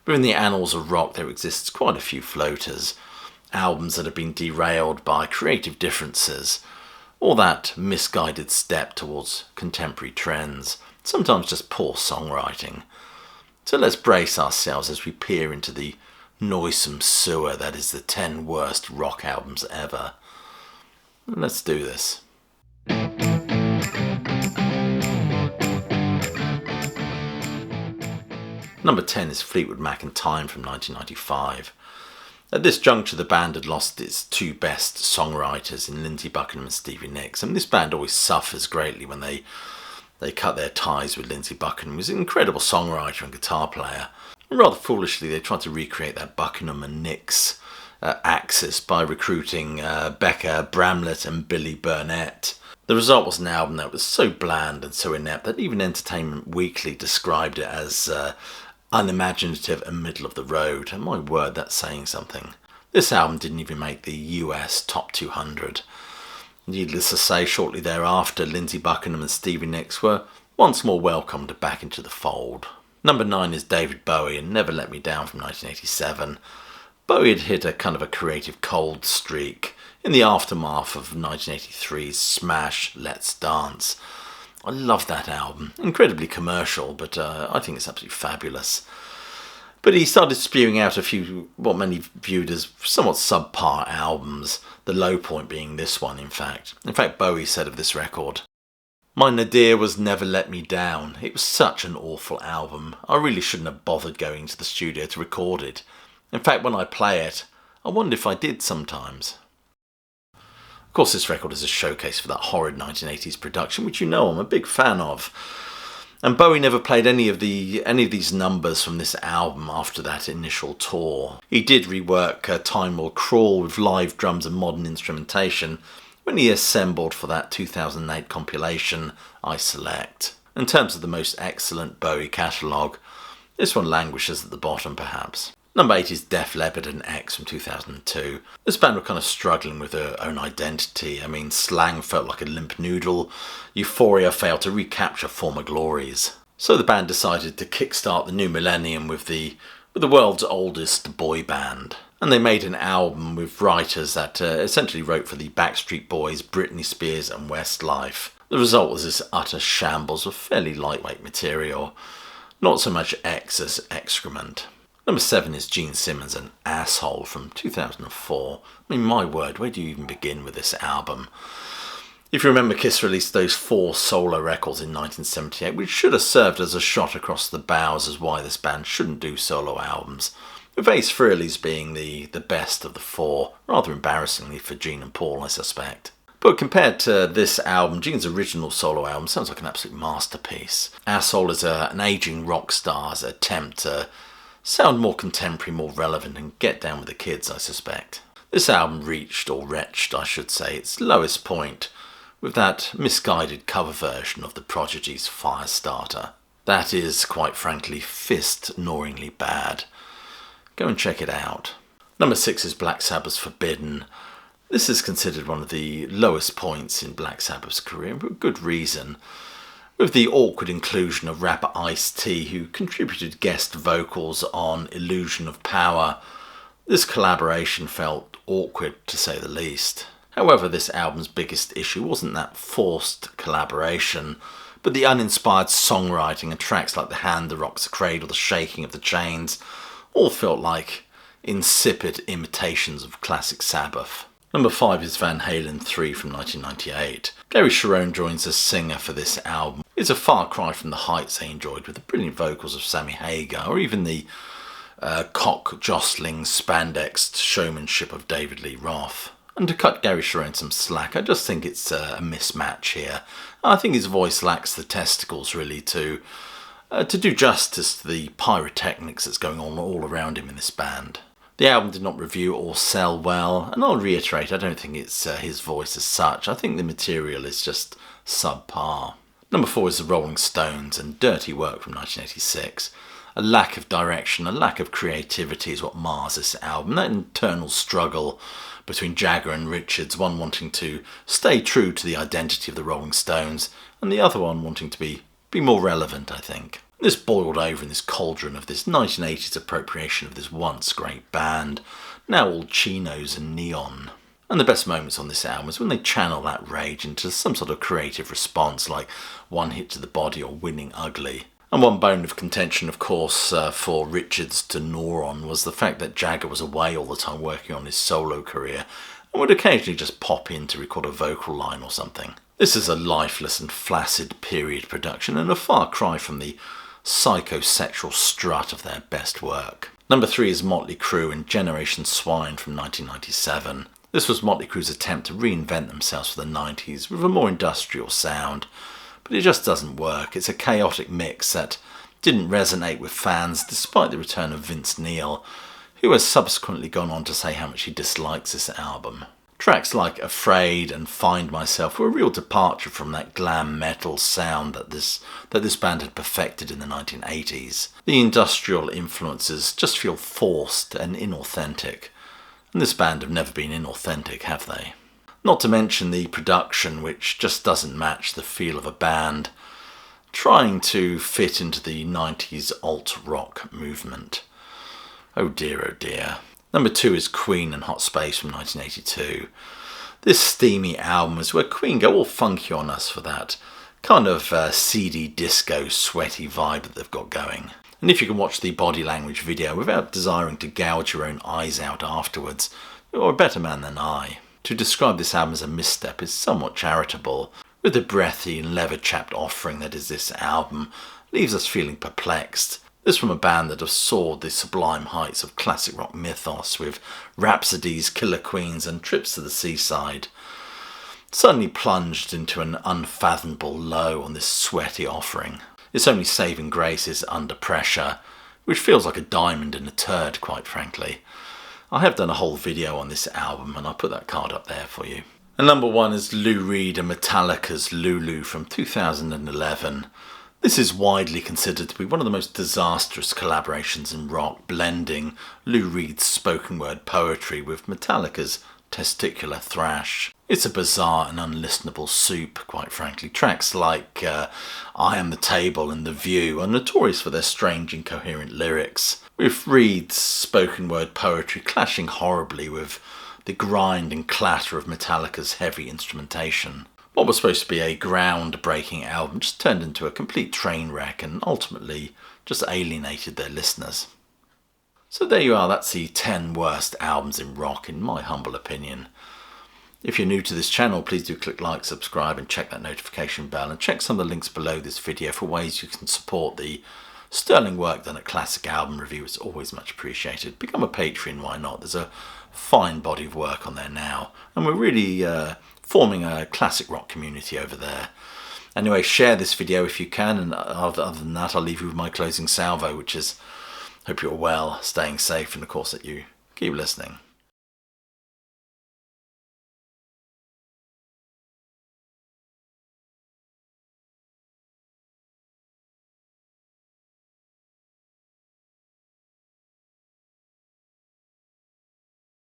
But in the annals of rock there exists quite a few floaters, albums that have been derailed by creative differences, or that misguided step towards contemporary trends, sometimes just poor songwriting. So let's brace ourselves as we peer into the noisome sewer that is the 10 worst rock albums ever. Let's do this. Number 10 is Fleetwood Mac and Time from 1995. At this juncture, the band had lost its two best songwriters in Lindsey Buckingham and Stevie Nicks, and this band always suffers greatly when they cut their ties with Lindsey Buckingham, who was an incredible songwriter and guitar player. And rather foolishly, they tried to recreate that Buckingham and Nicks axis by recruiting Becca Bramlett and Billy Burnett. The result was an album that was so bland and so inept that even Entertainment Weekly described it as unimaginative and middle of the road, and my word, that's saying something. This album didn't even make the US Top 200. Needless to say, shortly thereafter, Lindsey Buckingham and Stevie Nicks were once more welcomed back into the fold. Number 9 is David Bowie and Never Let Me Down from 1987. Bowie had hit a kind of a creative cold streak in the aftermath of 1983's smash Let's Dance. I love that album. Incredibly commercial, but I think it's absolutely fabulous. But he started spewing out a few, what many viewed as somewhat subpar albums, the low point being this one, in fact. In fact, Bowie said of this record, "My nadir was Never Let Me Down. It was such an awful album. I really shouldn't have bothered going to the studio to record it. In fact, when I play it, I wonder if I did sometimes." Of course, this record is a showcase for that horrid 1980s production, which you know I'm a big fan of. And Bowie never played any of these numbers from this album after that initial tour. He did rework Time Will Crawl with live drums and modern instrumentation when he assembled for that 2008 compilation, I Select. In terms of the most excellent Bowie catalogue, this one languishes at the bottom perhaps. Number 8 is Def Leppard and X from 2002. This band were kind of struggling with their own identity. I mean, Slang felt like a limp noodle. Euphoria failed to recapture former glories. So the band decided to kickstart the new millennium with the world's oldest boy band. And they made an album with writers that essentially wrote for the Backstreet Boys, Britney Spears and Westlife. The result was this utter shambles of fairly lightweight material. Not so much X as excrement. Number 7 is Gene Simmons and Asshole from 2004. I mean, my word, where do you even begin with this album? If you remember, Kiss released those 4 solo records in 1978, which should have served as a shot across the bows as why this band shouldn't do solo albums, with Ace Frehley's being the best of the 4, rather embarrassingly for Gene and Paul, I suspect. But compared to this album, Gene's original solo album sounds like an absolute masterpiece. Asshole is an ageing rock star's attempt to sound more contemporary, more relevant, and get down with the kids, I suspect. This album reached, or retched I should say, its lowest point with that misguided cover version of The Prodigy's Firestarter. That is, quite frankly, fist-gnawingly bad. Go and check it out. Number 6 is Black Sabbath's Forbidden. This is considered one of the lowest points in Black Sabbath's career, for good reason. With the awkward inclusion of rapper Ice-T, who contributed guest vocals on Illusion of Power, this collaboration felt awkward to say the least. However, this album's biggest issue wasn't that forced collaboration, but the uninspired songwriting and tracks like The Hand That Rocks the Cradle, The Shaking of the Chains, all felt like insipid imitations of classic Sabbath. Number 5 is Van Halen 3 from 1998. Gary Cherone joins as singer for this album. It's a far cry from the heights they enjoyed with the brilliant vocals of Sammy Hagar, or even the cock-jostling spandexed showmanship of David Lee Roth. And to cut Gary Cherone some slack, I just think it's a mismatch here. I think his voice lacks the testicles really to do justice to the pyrotechnics that's going on all around him in this band. The album did not review or sell well, and I'll reiterate, I don't think it's his voice as such. I think the material is just subpar. Number 4 is the Rolling Stones and Dirty Work from 1986. A lack of direction, a lack of creativity is what mars this album. That internal struggle between Jagger and Richards, one wanting to stay true to the identity of the Rolling Stones, and the other one wanting to be more relevant, I think. This boiled over in this cauldron of this 1980s appropriation of this once great band, now all chinos and neon. And the best moments on this album is when they channel that rage into some sort of creative response, like One Hit to the Body or Winning Ugly. And one bone of contention, of course, for Richards to gnaw on was the fact that Jagger was away all the time working on his solo career and would occasionally just pop in to record a vocal line or something. This is a lifeless and flaccid period production and a far cry from the psychosexual strut of their best work. Number 3 is Motley Crue and Generation Swine from 1997. This was Motley Crue's attempt to reinvent themselves for the 90s with a more industrial sound, but it just doesn't work. It's a chaotic mix that didn't resonate with fans despite the return of Vince Neil, who has subsequently gone on to say how much he dislikes this album. Tracks like Afraid and Find Myself were a real departure from that glam metal sound that this band had perfected in the 1980s. The industrial influences just feel forced and inauthentic. And this band have never been inauthentic, have they? Not to mention the production, which just doesn't match the feel of a band trying to fit into the 90s alt-rock movement. Oh dear, oh dear. Number 2 is Queen and Hot Space from 1982. This steamy album is where Queen go all funky on us for that kind of seedy disco sweaty vibe that they've got going. And if you can watch the body language video without desiring to gouge your own eyes out afterwards, you're a better man than I. To describe this album as a misstep is somewhat charitable, with the breathy and leather-chapped offering that is this album leaves us feeling perplexed. This from a band that have soared the sublime heights of classic rock mythos with Rhapsodies, Killer Queens and Trips to the Seaside, suddenly plunged into an unfathomable low on this sweaty offering. Its only saving grace is Under Pressure, which feels like a diamond in a turd, quite frankly. I have done a whole video on this album and I'll put that card up there for you. And number 1 is Lou Reed and Metallica's Lulu from 2011. This is widely considered to be one of the most disastrous collaborations in rock, blending Lou Reed's spoken word poetry with Metallica's testicular thrash. It's a bizarre and unlistenable soup, quite frankly. Tracks like I Am the Table and The View are notorious for their strange, incoherent lyrics, with Reed's spoken word poetry clashing horribly with the grind and clatter of Metallica's heavy instrumentation. What was supposed to be a ground-breaking album just turned into a complete train wreck and ultimately just alienated their listeners. So there you are, that's the 10 worst albums in rock in my humble opinion. If you're new to this channel, please do click like, subscribe and check that notification bell, and check some of the links below this video for ways you can support the sterling work done at Classic Album Review. It's always much appreciated. Become a Patreon, why not? There's a fine body of work on there now, and we're really forming a classic rock community over there. Anyway, share this video if you can, and other than that I'll leave you with my closing salvo, which is hope you're well, staying safe, and of course that you keep listening.